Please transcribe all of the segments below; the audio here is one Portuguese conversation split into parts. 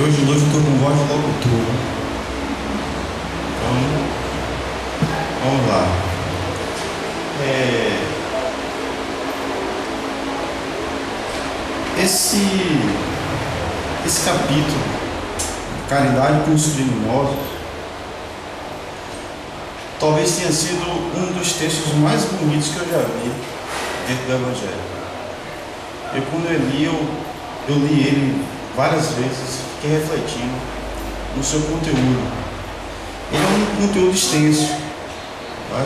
hoje de noite eu estou com voz de locutor. Então, vamos lá. Esse capítulo, Caridade com os Criminosos, talvez tenha sido um dos textos mais bonitos que eu já vi dentro do Evangelho. Quando eu li ele várias vezes, fiquei refletindo no seu conteúdo. Ele é um conteúdo extenso,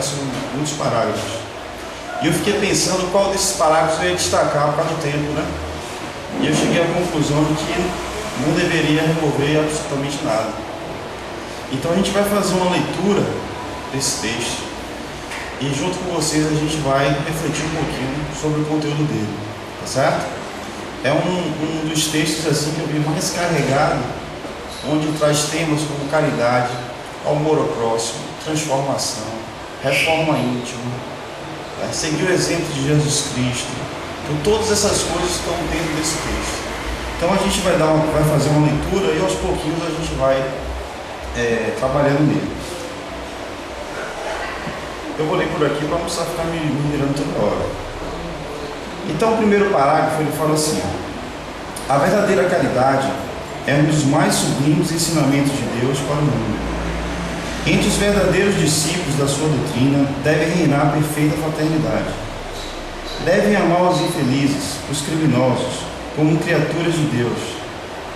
são muitos parágrafos. E eu fiquei pensando qual desses parágrafos eu ia destacar por causa do tempo, né? E eu cheguei à conclusão de que não deveria remover absolutamente nada. Então a gente vai fazer uma leitura desse texto e junto com vocês a gente vai refletir um pouquinho sobre o conteúdo dele, tá certo? É um dos textos assim que eu vi mais carregado, onde traz temas como caridade, amor ao próximo, transformação, reforma íntima, seguir o exemplo de Jesus Cristo. Então todas essas coisas estão dentro desse texto. Então a gente vai fazer uma leitura e aos pouquinhos a gente vai trabalhando nele. Eu vou ler por aqui para não precisar ficar me mirando toda hora. Então o primeiro parágrafo ele fala assim: a verdadeira caridade é um dos mais sublimes ensinamentos de Deus para o mundo. Entre os verdadeiros discípulos da sua doutrina deve reinar a perfeita fraternidade. Devem amar os infelizes, os criminosos, como criaturas de Deus,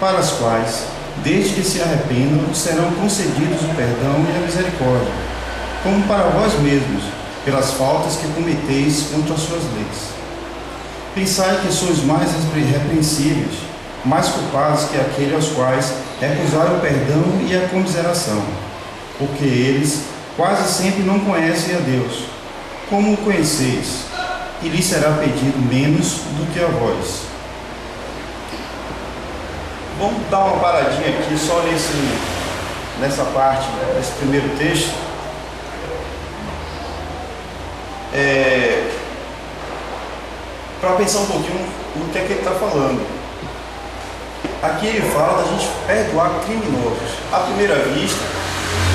para as quais, desde que se arrependam, serão concedidos o perdão e a misericórdia, como para vós mesmos, pelas faltas que cometeis contra as suas leis. Pensai que sois mais repreensíveis, mais culpados que aqueles aos quais recusaram o perdão e a comiseração, porque eles quase sempre não conhecem a Deus. Como o conheceis? E lhes será pedido menos do que a vós. Vamos dar uma paradinha aqui só nessa parte, nesse primeiro texto. Para pensar um pouquinho no que é que ele está falando. Aqui ele fala da gente perdoar criminosos. À primeira vista,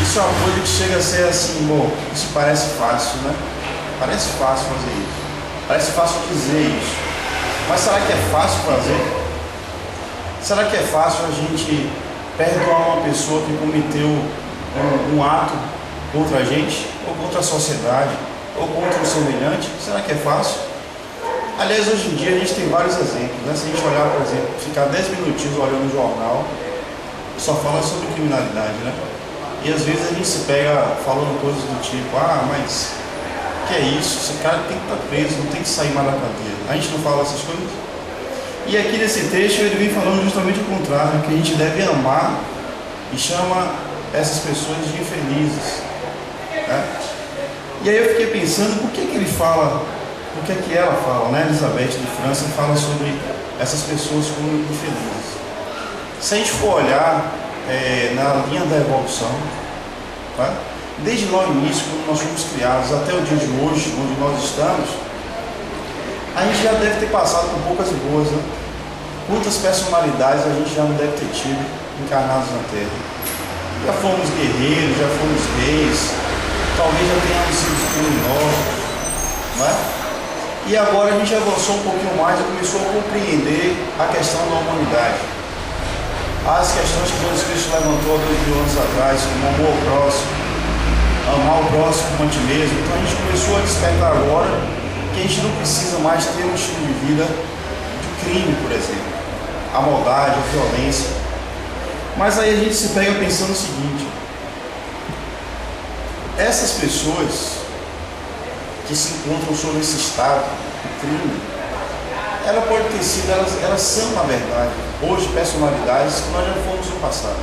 isso é uma coisa que chega a ser assim, bom, isso parece fácil, né? Parece fácil fazer isso. Parece fácil dizer isso. Mas será que é fácil fazer? Será que é fácil a gente perdoar uma pessoa que cometeu um ato contra a gente, ou contra a sociedade, ou contra o semelhante? Será que é fácil? Aliás, hoje em dia a gente tem vários exemplos, né? Se a gente olhar, por exemplo, ficar 10 minutinhos olhando o jornal, só fala sobre criminalidade, né? E às vezes a gente se pega falando coisas do tipo: ah, mas que é isso? Esse cara tem que estar preso, não tem que sair mais da cadeia. A gente não fala essas coisas? E aqui nesse texto ele vem falando justamente o contrário, que a gente deve amar e chama essas pessoas de infelizes, né? E aí eu fiquei pensando, por que ele fala, por que ela fala, né? Elizabeth de França fala sobre essas pessoas como infelizes. Se a gente for olhar na linha da evolução, tá? Desde lá no início, quando nós fomos criados, até o dia de hoje, onde nós estamos, a gente já deve ter passado por poucas e boas, né? Quantas personalidades a gente já não deve ter tido encarnados na Terra? Já fomos guerreiros, já fomos reis, talvez já tenhamos sido criminosos, não é? E agora a gente avançou um pouquinho mais e começou a compreender a questão da humanidade. As questões que Jesus Cristo levantou há 2000 anos atrás, como amor ao próximo, amar o próximo como a ti mesmo. Então a gente começou a despertar agora que a gente não precisa mais ter um estilo de vida de crime, por exemplo, a maldade, a violência. Mas aí a gente se pega pensando o seguinte: essas pessoas que se encontram sob esse estado de crime, ela pode ter sido, elas são na verdade hoje personalidades que nós já fomos no passado.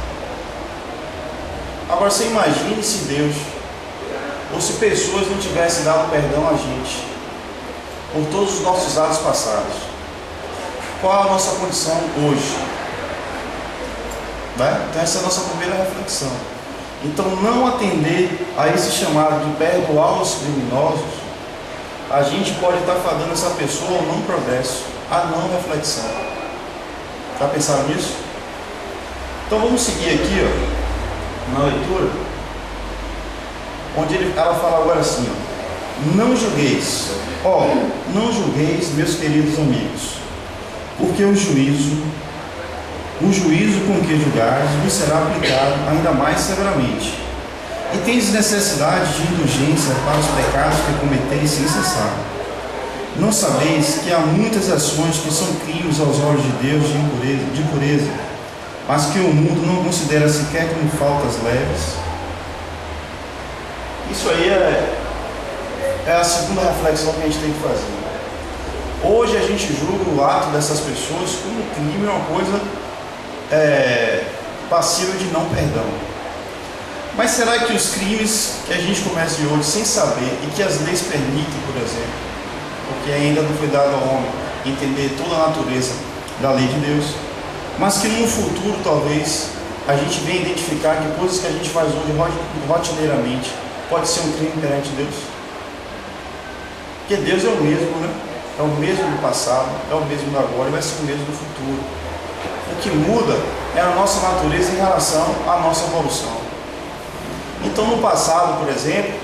Agora você imagine se Deus ou se pessoas não tivessem dado perdão a gente por todos os nossos atos passados. Qual a nossa condição hoje? Né? Então essa é a nossa primeira reflexão. Então não atender a esse chamado de perdoar os criminosos, a gente pode estar fadando essa pessoa a não progresso, a não reflexão. Já pensaram nisso? Então vamos seguir aqui, ó, na leitura, onde ela fala agora assim, ó, não julgueis, não julgueis, meus queridos amigos, porque o juízo com que julgares vos será aplicado ainda mais severamente. E tendes necessidade de indulgência para os pecados que cometeis sem cessar. Não sabeis que há muitas ações que são crimes aos olhos de Deus de impureza, mas que o mundo não considera sequer como faltas leves? Isso aí é a segunda reflexão que a gente tem que fazer. Hoje a gente julga o ato dessas pessoas como crime, uma coisa passível de não perdão. Mas será que os crimes que a gente comete hoje sem saber e que as leis permitem, por exemplo, porque ainda não foi dado ao homem entender toda a natureza da lei de Deus, mas que no futuro talvez a gente venha identificar que coisas que a gente faz hoje rotineiramente pode ser um crime perante Deus? Porque Deus é o mesmo, né? É o mesmo do passado, é o mesmo do agora e vai ser o mesmo do futuro. O que muda é a nossa natureza em relação à nossa evolução. Então, no passado, por exemplo,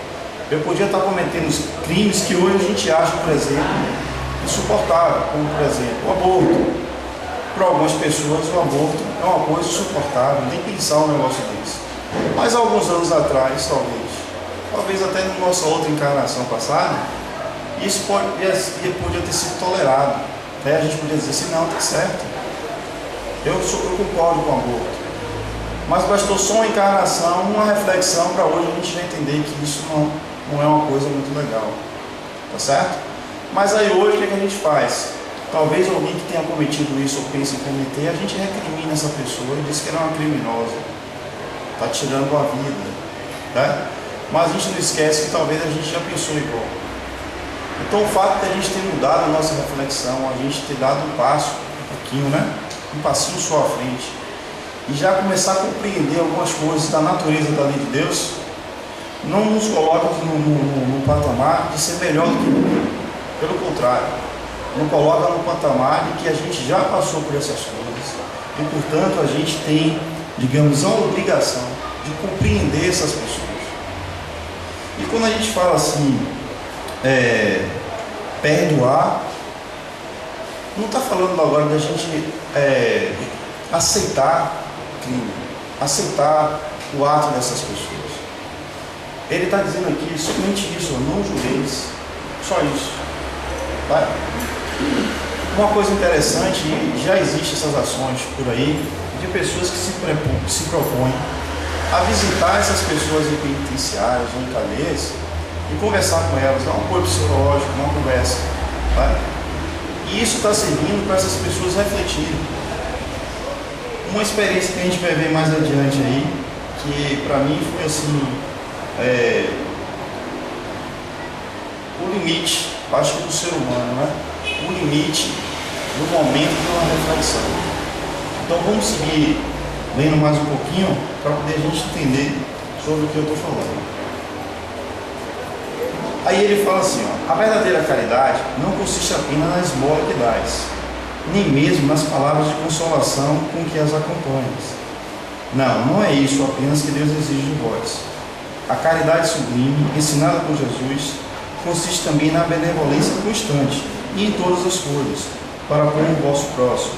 eu podia estar cometendo crimes que hoje a gente acha, por exemplo, insuportável, como, por exemplo, o aborto. Para algumas pessoas, o aborto é uma coisa insuportável, nem pensar um negócio desse. Mas, alguns anos atrás, talvez até na nossa outra encarnação passada, isso podia ter sido tolerado. A gente podia dizer assim, não, está certo. Eu concordo com o aborto. Mas bastou só uma encarnação, uma reflexão para hoje a gente já entender que isso não é uma coisa muito legal. Tá certo? Mas aí hoje o que a gente faz? Talvez alguém que tenha cometido isso ou pense em cometer, a gente recrimina essa pessoa e diz que ela é uma criminosa. Está tirando a vida. Né? Mas a gente não esquece que talvez a gente já pensou igual. Então o fato de a gente ter mudado a nossa reflexão, a gente ter dado um passo, um pouquinho, né? Um passinho só à frente, e já começar a compreender algumas coisas da natureza da lei de Deus, não nos coloca no patamar de ser melhor do que o mundo. Pelo contrário, nos coloca no patamar de que a gente já passou por essas coisas e, portanto, a gente tem, digamos, a obrigação de compreender essas pessoas. E quando a gente fala assim, perdoar, não está falando agora da gente aceitar crime, aceitar o ato dessas pessoas. Ele está dizendo aqui somente isso, não julgueis, só isso. Tá? Uma coisa interessante, já existem essas ações por aí, de pessoas que se propõem a visitar essas pessoas em penitenciários ou em cadeias e conversar com elas, dar um apoio psicológico, uma conversa. Tá? E isso está servindo para essas pessoas refletirem. Uma experiência que a gente vai ver mais adiante aí, que para mim foi assim, o limite, acho que do ser humano, né? O limite do momento de uma reflexão. Então vamos seguir lendo mais um pouquinho para poder a gente entender sobre o que eu estou falando. Aí ele fala assim, a verdadeira caridade não consiste apenas na esmola que dás, nem mesmo nas palavras de consolação com que as acompanhas. Não é isso apenas que Deus exige de vós. A caridade sublime, ensinada por Jesus, consiste também na benevolência constante e em todas as coisas, para com o vosso próximo.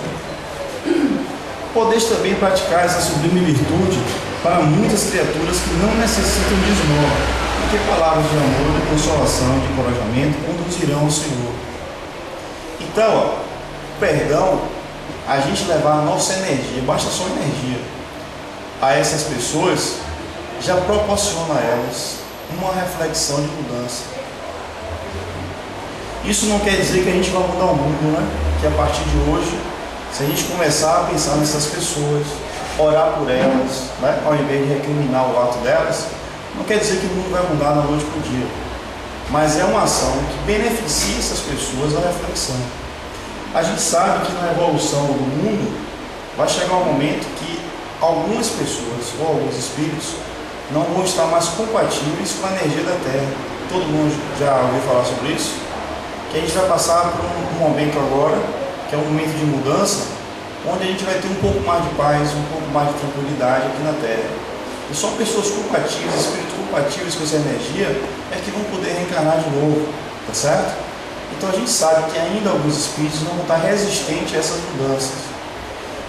Podeis também praticar essa sublime virtude para muitas criaturas que não necessitam de esmola, e que palavras de amor, de consolação, de encorajamento conduzirão ao Senhor. Então, perdão, a gente levar a nossa energia, basta só energia, a essas pessoas, já proporciona a elas uma reflexão de mudança. Isso não quer dizer que a gente vai mudar o mundo, né? Que a partir de hoje, se a gente começar a pensar nessas pessoas, orar por elas, né? Ao invés de recriminar o ato delas, não quer dizer que o mundo vai mudar da noite para o dia. Mas é uma ação que beneficia essas pessoas à reflexão. A gente sabe que na evolução do mundo vai chegar um momento que algumas pessoas ou alguns espíritos não vão estar mais compatíveis com a energia da Terra. Todo mundo já ouviu falar sobre isso? Que a gente vai passar por um momento agora, que é um momento de mudança, onde a gente vai ter um pouco mais de paz, um pouco mais de tranquilidade aqui na Terra. E só pessoas compatíveis, espíritos compatíveis com essa energia, é que vão poder reencarnar de novo, tá certo? Então a gente sabe que ainda alguns espíritos não vão estar resistentes a essas mudanças.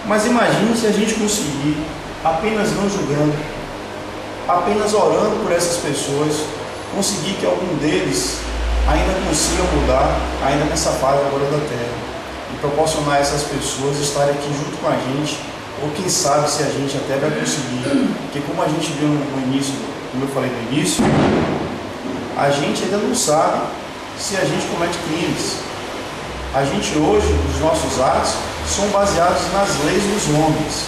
Mas imagine se a gente conseguir, apenas não julgando, apenas orando por essas pessoas, conseguir que algum deles ainda consiga mudar, ainda nessa fase agora da Terra, e proporcionar a essas pessoas estarem aqui junto com a gente, ou quem sabe se a gente até vai conseguir, porque como a gente viu no início, como eu falei no início, a gente ainda não sabe se a gente comete crimes. A gente hoje, os nossos atos são baseados nas leis dos homens,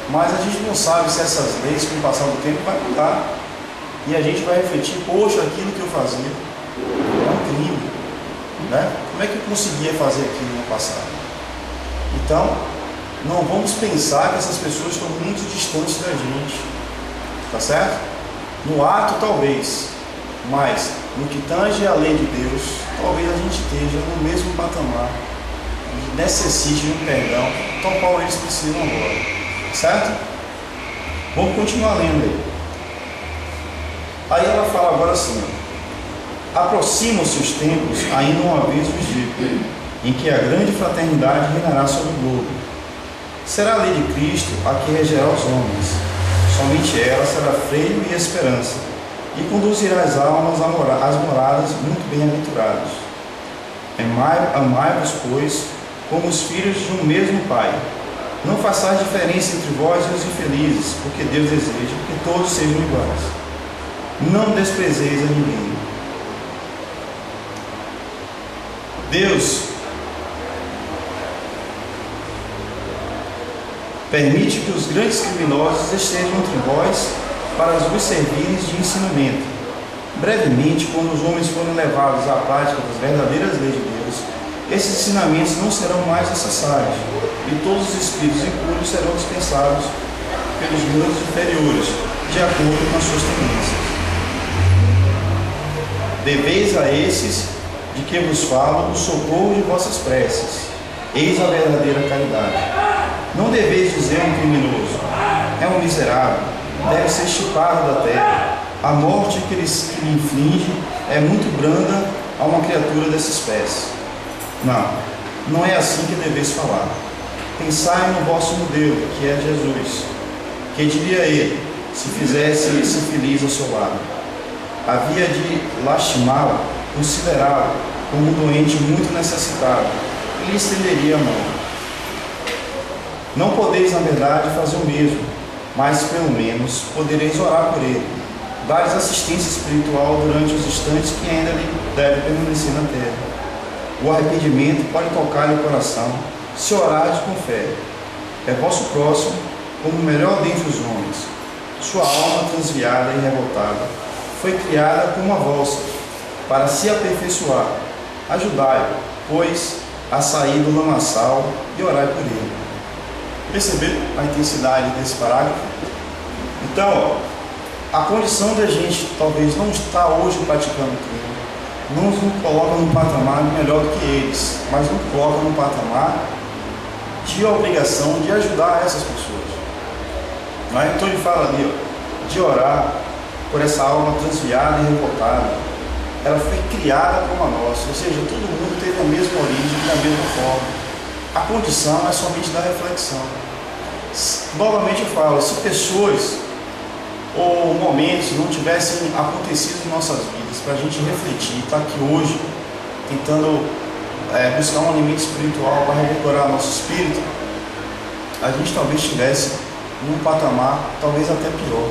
mas a gente não sabe se essas leis, com o passar do tempo, vai mudar, e a gente vai refletir, poxa, aquilo que eu fazia é um crime, né? Como é que eu conseguia fazer aquilo no passado? Então, não vamos pensar que essas pessoas estão muito distantes da gente, tá certo? No ato, talvez, mas no que tange a lei de Deus, talvez a gente esteja no mesmo patamar e necessite de um perdão, tal qual eles precisam agora, certo? Vamos continuar lendo aí. Aí ela fala agora assim: aproximam-se os tempos, ainda uma vez vos digo, em que a grande fraternidade reinará sobre o globo. Será a lei de Cristo a que regerá os homens. Somente ela será freio e esperança, e conduzirá as almas às moradas muito bem-aventuradas. Amai-vos, pois, como os filhos de um mesmo Pai. Não façais diferença entre vós e os infelizes, porque Deus deseja que todos sejam iguais. Não desprezeis a ninguém. Deus permite que os grandes criminosos estejam entre vós para vos servirem de ensinamento. Brevemente, quando os homens forem levados à prática das verdadeiras leis de Deus, esses ensinamentos não serão mais necessários, e todos os espíritos impuros serão dispensados pelos mundos inferiores, de acordo com as suas tendências. Deveis a esses de que vos falo o socorro de vossas preces. Eis a verdadeira caridade. Não deveis dizer a um criminoso: é um miserável, deve ser chipado da terra. A morte que lhe inflige é muito branda a uma criatura dessa espécie. Não é assim que deveis falar. Pensai no vosso modelo, que é Jesus. Que diria ele, se fizesse esse feliz ao seu lado? Havia de lastimá-lo, considerá-lo como um doente muito necessitado, e lhe estenderia a mão. Não podeis, na verdade, fazer o mesmo, mas pelo menos podereis orar por ele, dar-lhes assistência espiritual durante os instantes que ainda lhe deve permanecer na terra. O arrependimento pode tocar-lhe o coração, se orardes com fé. É vosso próximo como o melhor dentre os homens. Sua alma transviada e revoltada foi criada como a vossa, para se aperfeiçoar. Ajudai-o, pois, a sair do lamaçal e orai por ele. Perceberam a intensidade desse parágrafo? Então, a condição da gente talvez não estar hoje praticando crime, não nos coloca num patamar melhor do que eles, mas nos coloca num patamar de obrigação de ajudar essas pessoas. Então ele fala ali, de orar por essa alma transviada e revoltada. Ela foi criada como a nossa, ou seja, todo mundo teve a mesma origem, da mesma forma. A condição é somente da reflexão. Novamente eu falo, se pessoas ou momentos não tivessem acontecido em nossas vidas para a gente refletir, estar aqui hoje tentando buscar um alimento espiritual para revigorar nosso espírito, a gente talvez estivesse num patamar talvez até pior.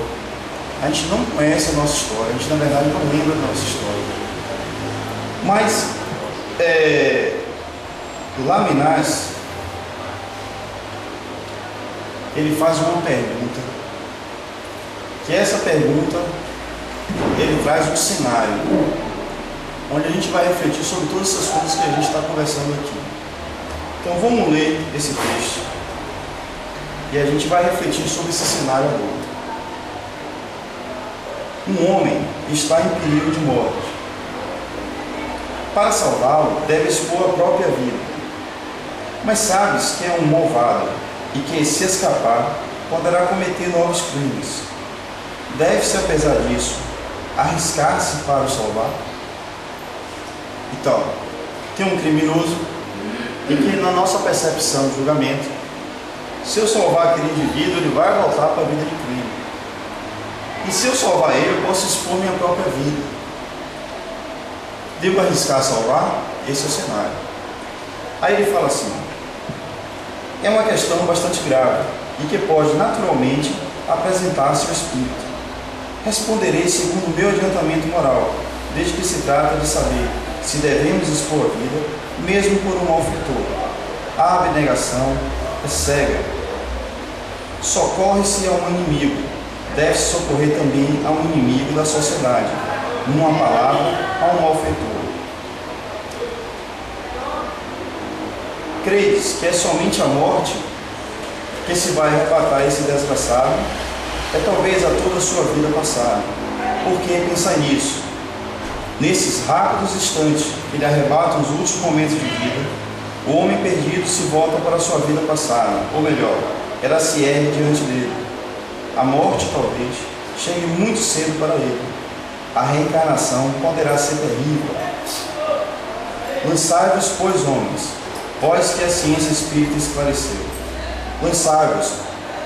A gente não conhece a nossa história, a gente na verdade não lembra da nossa história. Mas Laminaz, ele faz uma pergunta, que essa pergunta ele traz um cenário onde a gente vai refletir sobre todas essas coisas que a gente está conversando aqui. Então vamos ler esse texto e a gente vai refletir sobre esse cenário agora. Um homem está em perigo de morte. Para salvá-lo, deve expor a própria vida. Mas sabes que é um malvado e que, se escapar, poderá cometer novos crimes. Deve-se, apesar disso, arriscar-se para o salvar? Então, tem um criminoso em que, na nossa percepção de julgamento, se eu salvar aquele indivíduo, ele vai voltar para a vida de crime. E se eu salvar ele, eu posso expor minha própria vida. Devo arriscar salvar? Esse é o cenário. Aí ele fala assim: é uma questão bastante grave e que pode naturalmente apresentar-se ao espírito. Responderei segundo o meu adiantamento moral, desde que se trata de saber se devemos expor a vida, mesmo por um malfeitor. A abnegação é cega. Socorre-se a um inimigo, deve-se socorrer também a um inimigo da sociedade, numa palavra, a um malfeitor. Credes que é somente a morte que se vai arrebatar esse desgraçado? É talvez a toda a sua vida passada. Por que pensar nisso? Nesses rápidos instantes que lhe arrebatam os últimos momentos de vida, o homem perdido se volta para a sua vida passada, ou melhor, ela se ergue diante dele. A morte, talvez, chegue muito cedo para ele. A reencarnação poderá ser terrível. Lançai-vos, pois, homens, vós que a ciência espírita esclareceu. Lançai-vos,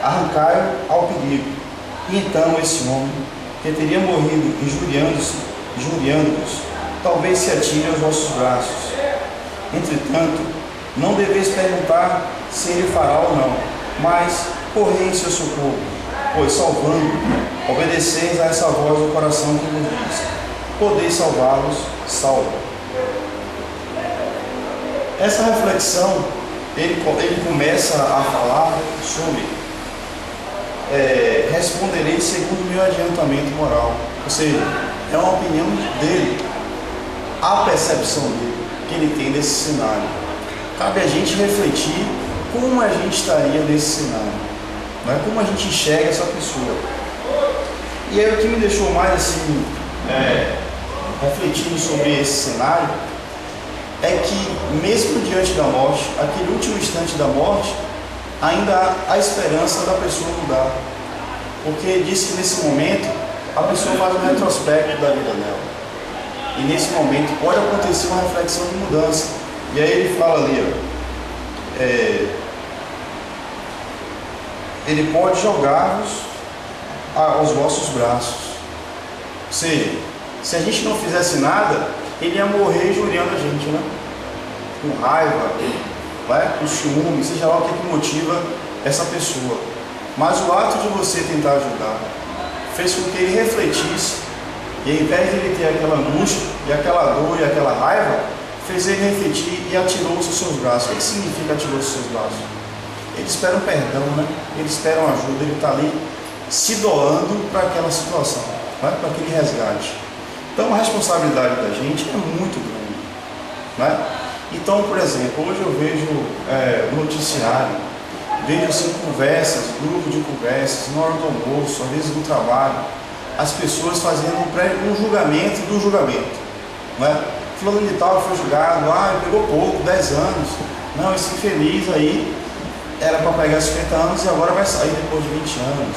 arrancai-o ao perigo. E então esse homem, que teria morrido injuriando-vos, talvez se atire aos vossos braços. Entretanto, não deveis perguntar se ele fará ou não, mas correi em seu socorro, pois salvando, obedeceis a essa voz do coração que vos diz: podeis salvá-los, salva. Essa reflexão, ele começa a falar sobre responderei segundo o meu adiantamento moral. Ou seja, é uma opinião dele, a percepção dele, que ele tem desse cenário. Cabe a gente refletir como a gente estaria nesse cenário, não é? Como a gente enxerga essa pessoa. E aí o que me deixou mais assim, refletindo sobre esse cenário, é que mesmo diante da morte, aquele último instante da morte, ainda há a esperança da pessoa mudar. Porque diz que nesse momento a pessoa faz um retrospecto da vida dela. E nesse momento pode acontecer uma reflexão de mudança. E aí ele fala ali, ele pode jogar-vos aos vossos braços. Ou seja, se a gente não fizesse nada, ele ia morrer injuriando a gente, né? Com raiva, com ciúme, seja lá o que motiva essa pessoa. Mas o ato de você tentar ajudar fez com que ele refletisse, e ao invés de ele ter aquela angústia, e aquela dor, e aquela raiva, fez ele refletir e atirou-se aos seus braços. O que significa atirou-se aos seus braços? Ele espera um perdão, né? Ele espera uma ajuda, ele está ali se doando para aquela situação, para aquele resgate. Então a responsabilidade da gente é muito grande, né? Então, por exemplo, hoje eu vejo noticiário, vejo assim conversas, grupo de conversas, na hora do almoço, às vezes no trabalho, as pessoas fazendo um julgamento do julgamento, né? Fulano de tal foi julgado, pegou pouco, 10 anos, não, esse infeliz aí era para pegar 50 anos e agora vai sair depois de 20 anos,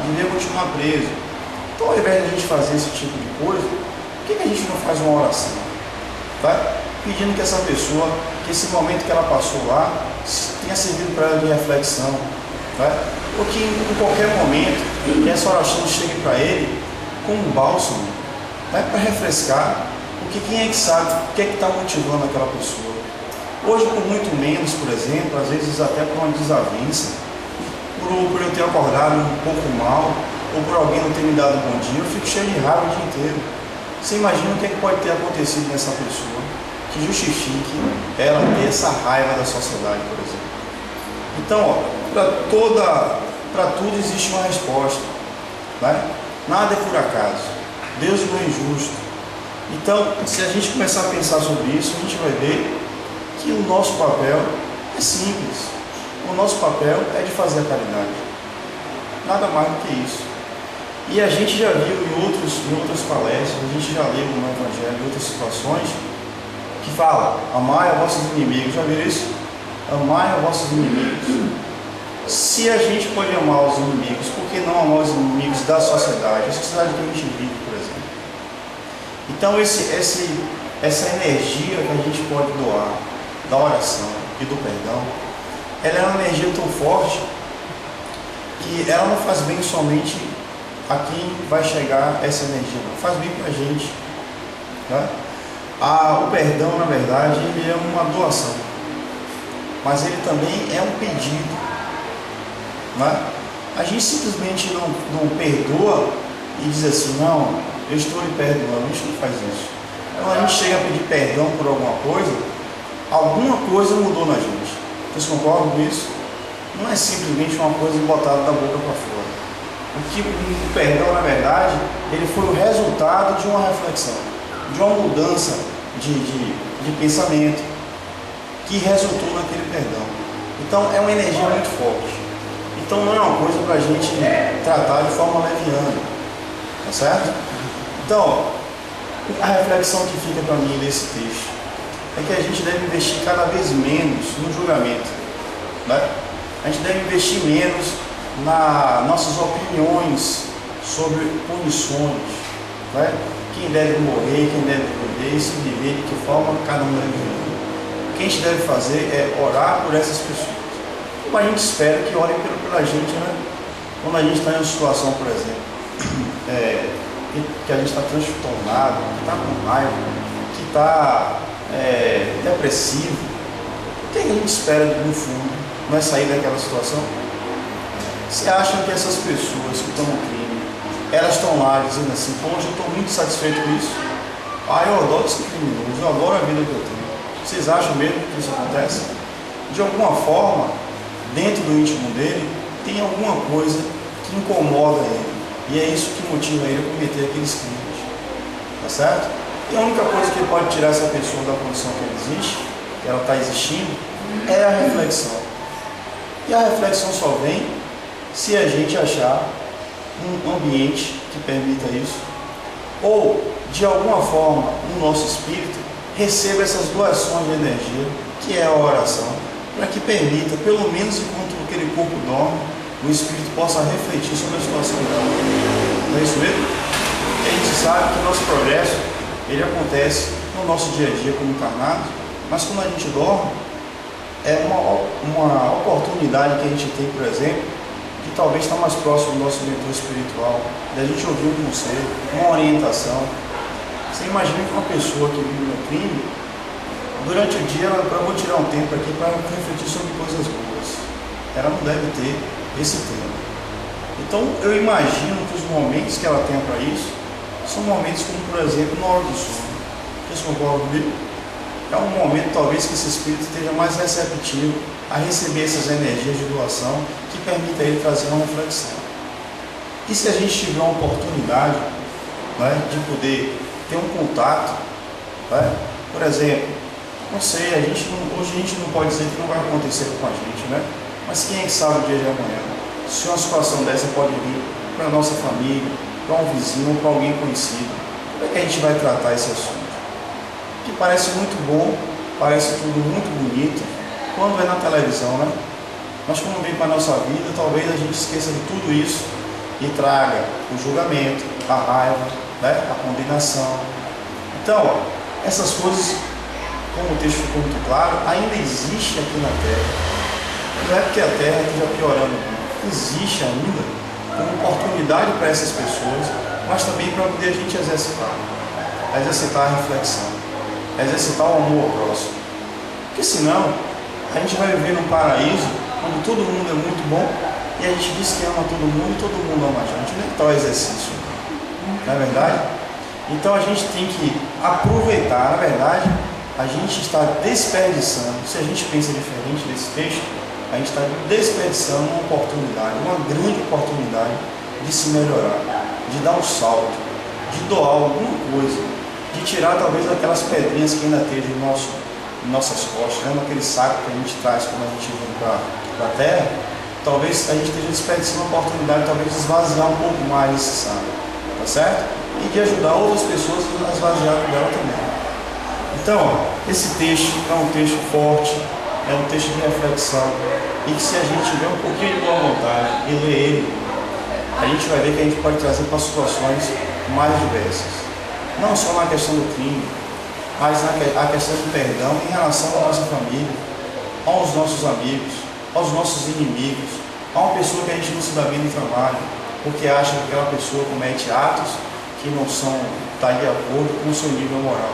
devia continuar preso. Então, ao invés de a gente fazer esse tipo de coisa, por que a gente não faz uma oração? Pedindo que essa pessoa, que esse momento que ela passou lá, tenha servido para ela de reflexão. Ou que em qualquer momento, que essa oração chegue para ele como um bálsamo, para refrescar, porque quem é que sabe o que é que está motivando aquela pessoa. Hoje, por muito menos, por exemplo, às vezes até por uma desavença, por eu ter acordado um pouco mal, ou por alguém não ter me dado um bom dia, eu fico cheio de raiva o dia inteiro. Você imagina o que é que pode ter acontecido nessa pessoa que justifique ela ter essa raiva da sociedade, por exemplo. Então, para tudo existe uma resposta, nada é por acaso, Deus não é injusto. Então, se a gente começar a pensar sobre isso, a gente vai ver que o nosso papel é simples. O nosso papel é de fazer a caridade, nada mais do que isso. E a gente já viu em outras palestras, a gente já leu no Evangelho, em outras situações, que fala: amai a vossos inimigos. Já viram isso? amai os vossos inimigos. Se a gente pode amar os inimigos, por que não amar os inimigos da sociedade? A sociedade que a gente vive, por exemplo. Então essa energia que a gente pode doar, da oração e do perdão, ela é uma energia tão forte que ela não faz bem somente a quem vai chegar essa energia, não faz bem para a gente. Tá? O perdão, na verdade, ele é uma doação, mas ele também é um pedido. Né? A gente simplesmente não perdoa e diz assim, não, eu estou lhe perdoando. A gente não faz isso. Quando a gente chega a pedir perdão por alguma coisa mudou na gente. Vocês concordam com isso? Não é simplesmente uma coisa botada da boca para fora. O perdão, na verdade, ele foi o resultado de uma reflexão, de uma mudança de pensamento que resultou naquele perdão. Então é uma energia muito forte. Então não é uma coisa para a gente tratar de forma leviana, tá certo? Então, a reflexão que fica para mim desse texto é que a gente deve investir cada vez menos no julgamento, né? A gente deve investir menos nas nossas opiniões sobre punições, né? Quem deve morrer, quem deve viver, e se viver, de que forma cada um deve viver. O que a gente deve fazer é orar por essas pessoas. Como a gente espera que orem pela gente, né? Quando a gente está em uma situação, por exemplo, que a gente está transtornado, que está com raiva, que está depressivo, o que a gente espera no fundo? Não é sair daquela situação? Você acha que essas pessoas que estão no crime, elas estão lá dizendo assim, poxa, eu estou muito satisfeito com isso, eu adoro esse criminoso, eu adoro a vida que eu tenho. Vocês acham mesmo que isso acontece? De alguma forma, dentro do íntimo dele, tem alguma coisa que incomoda ele. E é isso que motiva ele a cometer aqueles crimes. Tá certo? E a única coisa que pode tirar essa pessoa da condição que ela existe, que ela está existindo, é a reflexão. E a reflexão só vem se a gente achar um ambiente que permita isso. Ou, de alguma forma, no nosso espírito, receba essas doações de energia, que é a oração, para que permita, pelo menos enquanto aquele corpo dorme, o espírito possa refletir sobre a situação dela. Não é isso mesmo? A gente sabe que o nosso progresso, ele acontece no nosso dia a dia como encarnados, mas quando a gente dorme, é uma oportunidade que a gente tem, por exemplo, de talvez estar mais próximo do nosso mentor espiritual, da gente ouvir um conselho, uma orientação. Você imagina que uma pessoa que vive no crime, durante o dia, eu vou tirar um tempo aqui para refletir sobre coisas boas. Ela não deve ter esse tempo. Então, eu imagino que os momentos que ela tem para isso são momentos como, por exemplo, na hora do sono. Vocês concordam comigo? É um momento, talvez, que esse espírito esteja mais receptivo a receber essas energias de doação que permita ele trazer uma reflexão. E se a gente tiver uma oportunidade, né, de poder ter um contato, né? Por exemplo, não sei, hoje a gente não pode dizer que não vai acontecer com a gente, né? Mas quem é que sabe o dia de amanhã? Se uma situação dessa pode vir para a nossa família, para um vizinho, para alguém conhecido, como é que a gente vai tratar esse assunto? Que parece muito bom, parece tudo muito bonito, quando é na televisão, né? Mas quando vem para a nossa vida, talvez a gente esqueça de tudo isso e traga o julgamento, a raiva, né? A condenação. Então, essas coisas, como o texto ficou muito claro, ainda existe aqui na Terra. Não é porque a Terra esteja piorando, existe ainda uma oportunidade para essas pessoas, mas também para poder a gente exercitar a reflexão, exercitar o amor ao próximo. Porque senão, a gente vai viver num paraíso onde todo mundo é muito bom e a gente diz que ama todo mundo e todo mundo ama a gente. Não é tal exercício, não é verdade? Então a gente tem que aproveitar, na verdade, a gente está desperdiçando, se a gente pensa diferente desse texto, a gente está desperdiçando uma oportunidade, uma grande oportunidade de se melhorar, de dar um salto, de doar alguma coisa, de tirar talvez aquelas pedrinhas que ainda estejam em nossas costas, né? Naquele saco que a gente traz quando a gente vem para a Terra. Talvez a gente esteja desperdiçando uma oportunidade, talvez esvaziar um pouco mais esse saco, tá certo? E de ajudar outras pessoas a esvaziar dela também. Então, esse texto é um texto forte, é um texto de reflexão e que, se a gente tiver um pouquinho de boa vontade e ler ele, a gente vai ver que a gente pode trazer para situações mais diversas. Não só na questão do crime, mas a questão do perdão em relação à nossa família, aos nossos amigos, aos nossos inimigos, a uma pessoa que a gente não se dá bem no trabalho, porque acha que aquela pessoa comete atos que não está de acordo com o seu nível moral.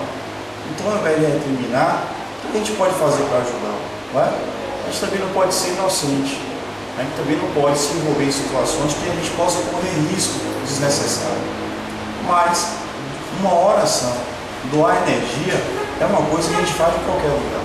Então, ao invés de recriminar, o que a gente pode fazer para ajudar? Não é? A gente também não pode ser inocente, a gente também não pode se envolver em situações que a gente possa correr risco desnecessário. Mas uma oração, doar energia, é uma coisa que a gente faz em qualquer lugar.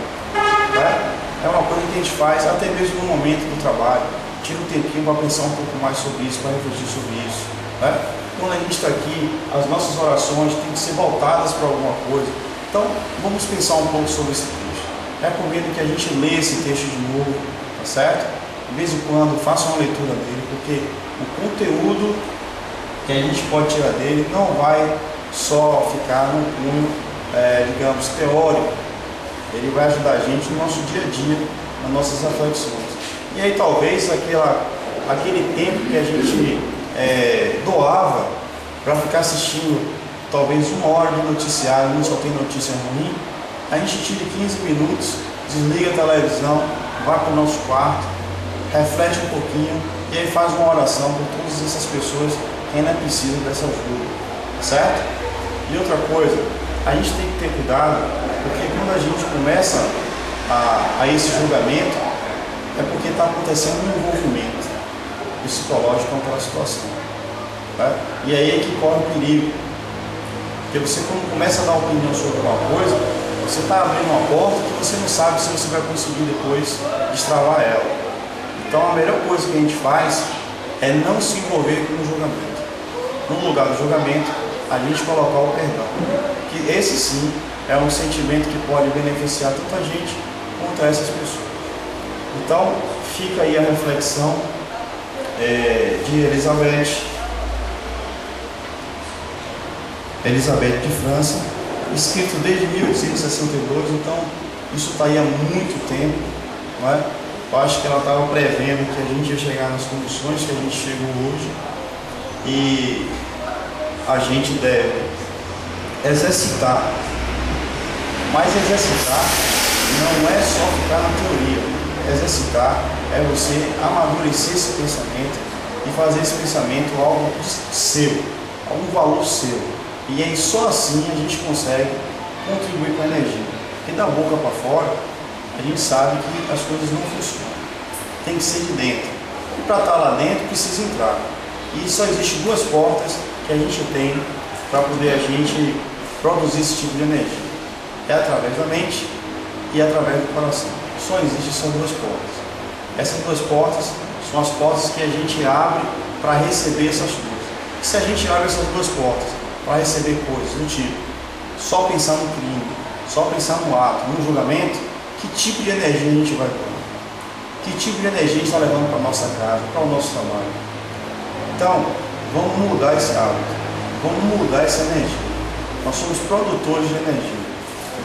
Né? É uma coisa que a gente faz até mesmo no momento do trabalho. Tira um tempinho para pensar um pouco mais sobre isso, para refletir sobre isso. Né? Quando a gente está aqui, as nossas orações têm que ser voltadas para alguma coisa. Então, vamos pensar um pouco sobre esse texto. Recomendo que a gente leia esse texto de novo, tá certo? De vez em quando, faça uma leitura dele, porque o conteúdo que a gente pode tirar dele não vai só ficar no cunho, digamos, teórico. Ele vai ajudar a gente no nosso dia a dia, nas nossas reflexões. E aí talvez aquele tempo que a gente doava para ficar assistindo talvez 1 hora de noticiário, não só tem notícia ruim, a gente tire 15 minutos, desliga a televisão, vai para o nosso quarto, reflete um pouquinho e aí faz uma oração por todas essas pessoas que ainda precisam dessa ajuda, certo? E outra coisa, a gente tem que ter cuidado, porque quando a gente começa a esse julgamento, é porque está acontecendo um envolvimento psicológico com aquela situação. Tá? E aí é que corre o perigo. Porque você, quando começa a dar opinião sobre uma coisa, você está abrindo uma porta que você não sabe se você vai conseguir depois destravar ela. Então a melhor coisa que a gente faz é não se envolver com o julgamento. No lugar do julgamento, a gente colocar o perdão. Que esse sim é um sentimento que pode beneficiar tanto a gente quanto a essas pessoas. Então, fica aí a reflexão de Elizabeth de França, escrito desde 1862, então isso está aí há muito tempo, não é? Eu acho que ela estava prevendo que a gente ia chegar nas condições que a gente chegou hoje e a gente deve exercitar, mas exercitar não é só ficar na teoria. Exercitar é você amadurecer esse pensamento e fazer esse pensamento algo seu, algum valor seu. E aí só assim a gente consegue contribuir com a energia. Porque da boca para fora, a gente sabe que as coisas não funcionam. Tem que ser de dentro. E para estar lá dentro precisa entrar. E só existem 2 portas que a gente tem para poder a gente produzir esse tipo de energia. É através da mente e através do coração. Só existem essas 2 portas. Essas 2 portas são as portas que a gente abre para receber essas coisas. E se a gente abre essas 2 portas para receber coisas do tipo só pensar no crime, só pensar no ato, no julgamento, que tipo de energia a gente vai ter? Que tipo de energia a gente está levando para a nossa casa, para o nosso trabalho? Então, vamos mudar esse hábito, vamos mudar essa energia. Nós somos produtores de energia.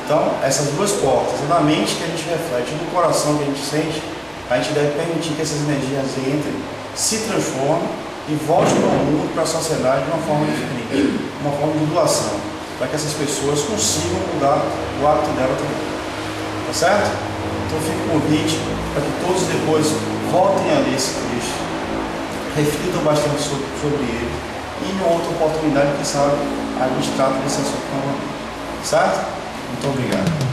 Então, essas 2 portas, na mente que a gente reflete, no coração que a gente sente, a gente deve permitir que essas energias entrem, se transformem e voltem para o mundo, para a sociedade de uma forma diferente, uma forma de doação, para que essas pessoas consigam mudar o hábito dela também. Tá certo? Então fica o convite para que todos depois voltem a ler esse texto, reflitam bastante sobre ele e em outra oportunidade, quem sabe, a gente trata desse assunto novamente. Certo? Muito obrigado.